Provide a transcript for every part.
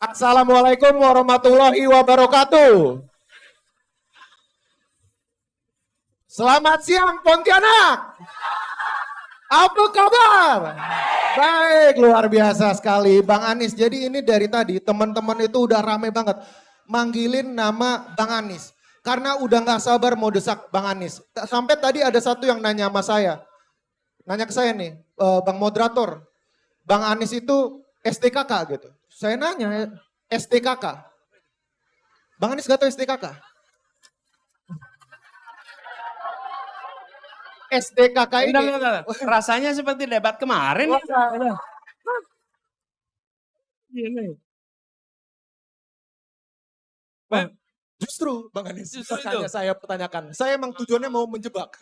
Assalamualaikum warahmatullahi wabarakatuh. Selamat siang Pontianak. Apa kabar? Baik, luar biasa sekali Bang Anies. Jadi ini dari tadi teman-teman itu udah rame banget manggilin nama Bang Anies. Karena udah gak sabar mau desak Bang Anies. Sampai tadi ada satu yang nanya sama saya. Nanya ke saya nih, Bang Moderator. Bang Anies itu STKK gitu. Saya nanya, STKK. Bang Anies gak tahu STKK? STKK ini. Bentar. Rasanya seperti debat kemarin. Justru Bang Anies, Justru makanya itu. saya pertanyakan. Saya emang tujuannya mau menjebak.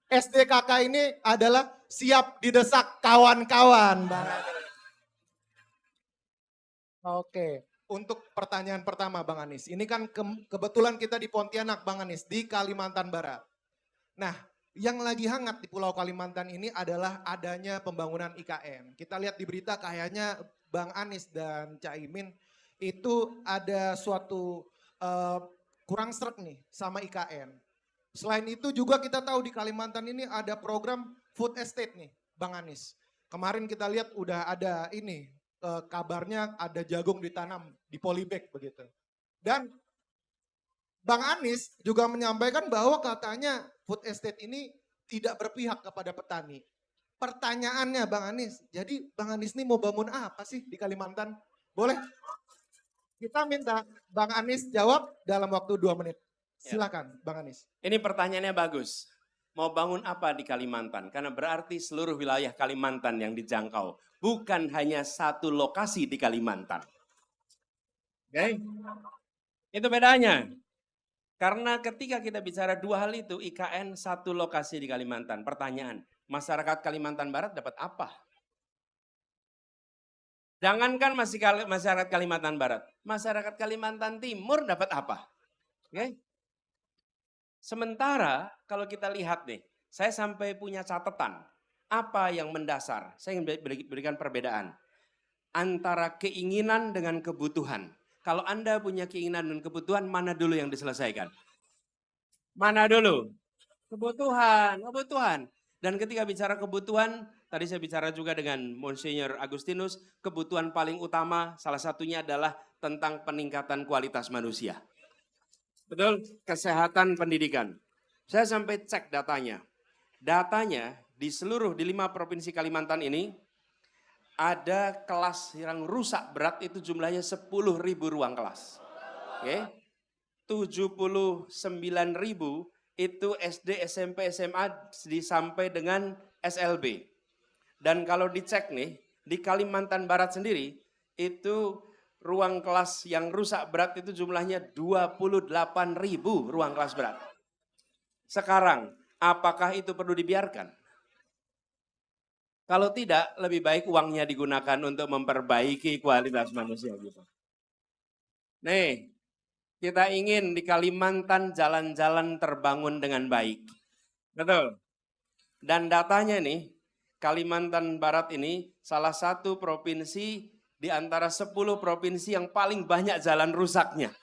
STKK ini adalah siap didesak kawan-kawan. Bang Anies. Oke, untuk pertanyaan pertama Bang Anies. Ini kan kebetulan kita di Pontianak Bang Anies, di Kalimantan Barat. Nah, yang lagi hangat di Pulau Kalimantan ini adalah adanya pembangunan IKN. Kita lihat di berita kayaknya Bang Anies dan Caimin itu ada suatu kurang sreg nih sama IKN. Selain itu juga kita tahu di Kalimantan ini ada program food estate nih Bang Anies. Kemarin kita lihat udah ada ini kabarnya ada jagung ditanam di polybag begitu. Dan Bang Anies juga menyampaikan bahwa katanya food estate ini tidak berpihak kepada petani. Pertanyaannya Bang Anies, jadi Bang Anies ini mau bangun apa sih di Kalimantan? Boleh? Kita minta Bang Anies jawab dalam waktu 2 menit. Silakan Bang Anies. Ini pertanyaannya bagus. Mau bangun apa di Kalimantan? Karena berarti seluruh wilayah Kalimantan yang dijangkau. Bukan hanya satu lokasi di Kalimantan. Oke? Itu bedanya. Karena ketika kita bicara dua hal itu, IKN satu lokasi di Kalimantan. Pertanyaan, masyarakat Kalimantan Barat dapat apa? Jangankan masyarakat Kalimantan Barat, masyarakat Kalimantan Timur dapat apa? Oke? Sementara kalau kita lihat nih, saya sampai punya catatan. Apa yang mendasar? Saya ingin berikan perbedaan. Antara keinginan dengan kebutuhan. Kalau Anda punya keinginan dan kebutuhan, mana dulu yang diselesaikan? Mana dulu? Kebutuhan. Dan ketika bicara kebutuhan, tadi saya bicara juga dengan Monsignor Agustinus, kebutuhan paling utama salah satunya adalah tentang peningkatan kualitas manusia. Betul? Kesehatan pendidikan. Saya sampai cek datanya. Datanya di 5 provinsi Kalimantan ini, ada kelas yang rusak berat itu jumlahnya 10.000 ruang kelas. Oke? 79.000 itu SD, SMP, SMA sampai dengan SLB. Dan kalau dicek nih, di Kalimantan Barat sendiri, itu ruang kelas yang rusak berat itu jumlahnya 28.000 ruang kelas berat. Sekarang, apakah itu perlu dibiarkan? Kalau tidak, lebih baik uangnya digunakan untuk memperbaiki kualitas manusia gitu. Nih, kita ingin di Kalimantan jalan-jalan terbangun dengan baik. Betul. Dan datanya nih, Kalimantan Barat ini salah satu provinsi di antara 10 provinsi yang paling banyak jalan rusaknya.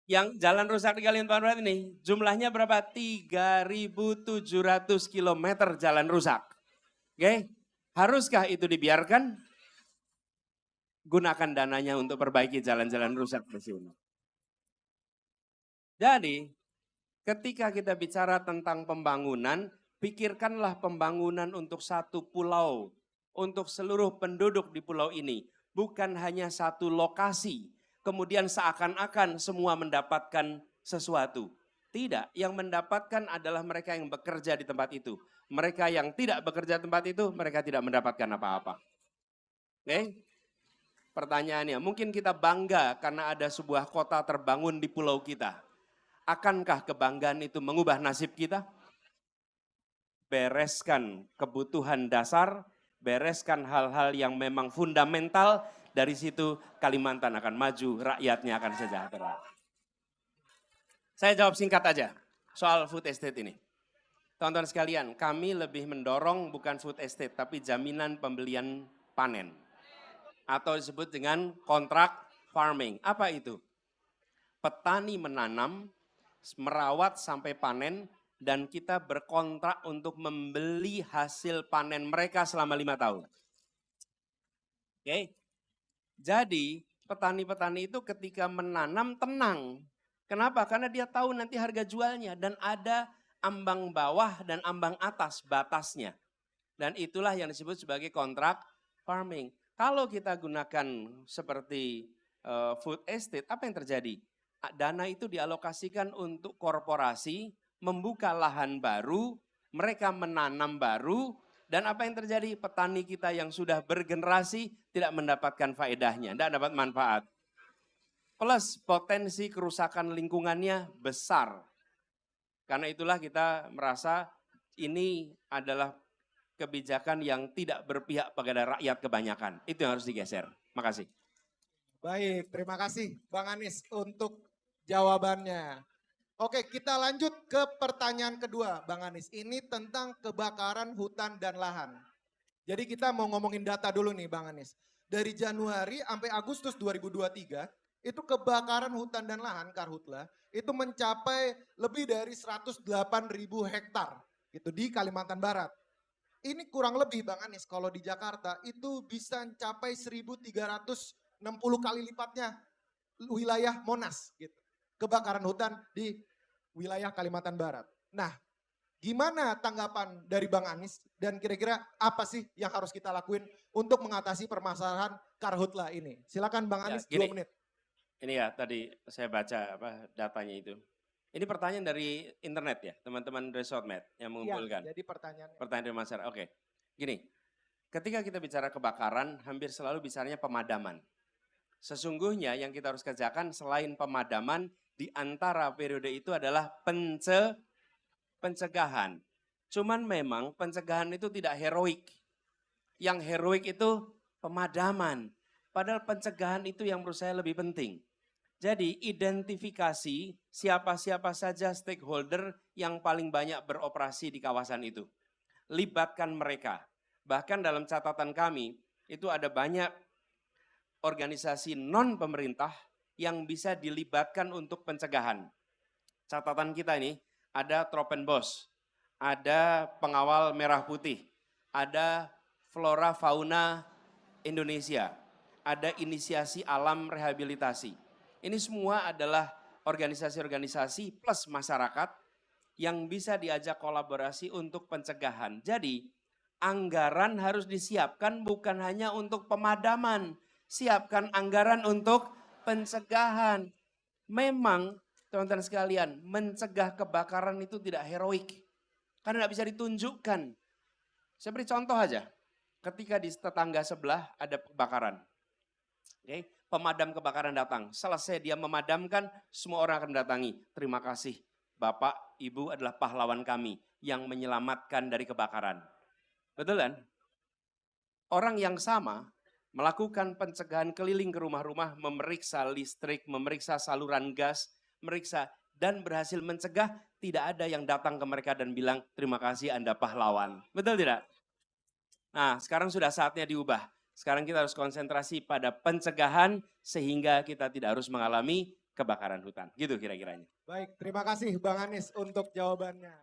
Yang jalan rusak di Kalimantan Barat ini jumlahnya berapa? 3.700 km jalan rusak. Oke? Haruskah itu dibiarkan? Gunakan dananya untuk perbaiki jalan-jalan rusak di sini. Jadi, ketika kita bicara tentang pembangunan, pikirkanlah pembangunan untuk satu pulau, untuk seluruh penduduk di pulau ini, bukan hanya satu lokasi. Kemudian seakan-akan semua mendapatkan sesuatu. Tidak, yang mendapatkan adalah mereka yang bekerja di tempat itu. Mereka yang tidak bekerja di tempat itu, mereka tidak mendapatkan apa-apa. Oke? Pertanyaannya, mungkin kita bangga karena ada sebuah kota terbangun di pulau kita. Akankah kebanggaan itu mengubah nasib kita? Bereskan kebutuhan dasar, bereskan hal-hal yang memang fundamental, dari situ Kalimantan akan maju, rakyatnya akan sejahtera. Saya jawab singkat aja soal food estate ini. Teman-teman sekalian, kami lebih mendorong bukan food estate, tapi jaminan pembelian panen. Atau disebut dengan kontrak farming. Apa itu? Petani menanam, merawat sampai panen, dan kita berkontrak untuk membeli hasil panen mereka selama 5 tahun. Oke? Jadi petani-petani itu ketika menanam tenang. Kenapa? Karena dia tahu nanti harga jualnya dan ada ambang bawah dan ambang atas batasnya. Dan itulah yang disebut sebagai kontrak farming. Kalau kita gunakan seperti food estate, apa yang terjadi? Dana itu dialokasikan untuk korporasi, membuka lahan baru, mereka menanam baru, dan apa yang terjadi? Petani kita yang sudah bergenerasi tidak mendapatkan faedahnya, tidak dapat manfaat. Plus potensi kerusakan lingkungannya besar. Karena itulah kita merasa ini adalah kebijakan yang tidak berpihak pada rakyat kebanyakan. Itu yang harus digeser. Makasih. Baik, terima kasih Bang Anies untuk jawabannya. Oke, kita lanjut ke pertanyaan kedua Bang Anies. Ini tentang kebakaran hutan dan lahan. Jadi kita mau ngomongin data dulu nih Bang Anies. Dari Januari sampai Agustus 2023, itu kebakaran hutan dan lahan, Karhutla, itu mencapai lebih dari 108.000 hektar gitu di Kalimantan Barat. Ini kurang lebih Bang Anies, kalau di Jakarta itu bisa mencapai 1.360 kali lipatnya wilayah Monas gitu. Kebakaran hutan di wilayah Kalimantan Barat. Nah, gimana tanggapan dari Bang Anies dan kira-kira apa sih yang harus kita lakuin untuk mengatasi permasalahan Karhutla ini? Silakan Bang Anies, 2 menit. Ini ya tadi saya baca datanya itu. Ini pertanyaan dari internet ya, teman-teman ResortMed yang mengumpulkan. Ya, jadi pertanyaannya. Pertanyaan dari masyarakat. Oke, gini. Ketika kita bicara kebakaran, hampir selalu bicaranya pemadaman. Sesungguhnya yang kita harus kerjakan selain pemadaman, di antara periode itu adalah pencegahan. Cuman memang pencegahan itu tidak heroik. Yang heroik itu pemadaman. Padahal pencegahan itu yang menurut saya lebih penting. Jadi identifikasi siapa-siapa saja stakeholder yang paling banyak beroperasi di kawasan itu. Libatkan mereka. Bahkan dalam catatan kami, itu ada banyak organisasi non-pemerintah yang bisa dilibatkan untuk pencegahan. Catatan kita ini, ada Tropenbos, ada Pengawal Merah Putih, ada Flora Fauna Indonesia, ada Inisiasi Alam Rehabilitasi. Ini semua adalah organisasi-organisasi plus masyarakat yang bisa diajak kolaborasi untuk pencegahan. Jadi anggaran harus disiapkan bukan hanya untuk pemadaman, siapkan anggaran untuk pencegahan. Memang teman-teman sekalian, mencegah kebakaran itu tidak heroik. Karena tidak bisa ditunjukkan. Saya beri contoh aja. Ketika di tetangga sebelah ada kebakaran. Oke, pemadam kebakaran datang. Selesai dia memadamkan, semua orang akan mendatangi. Terima kasih, Bapak, Ibu adalah pahlawan kami yang menyelamatkan dari kebakaran. Betul kan? Orang yang sama melakukan pencegahan keliling ke rumah-rumah, memeriksa listrik, memeriksa saluran gas, meriksa dan berhasil mencegah, tidak ada yang datang ke mereka dan bilang, terima kasih Anda pahlawan. Betul tidak? Nah, sekarang sudah saatnya diubah. Sekarang kita harus konsentrasi pada pencegahan sehingga kita tidak harus mengalami kebakaran hutan. Gitu kira-kiranya. Baik, terima kasih Bang Anies untuk jawabannya.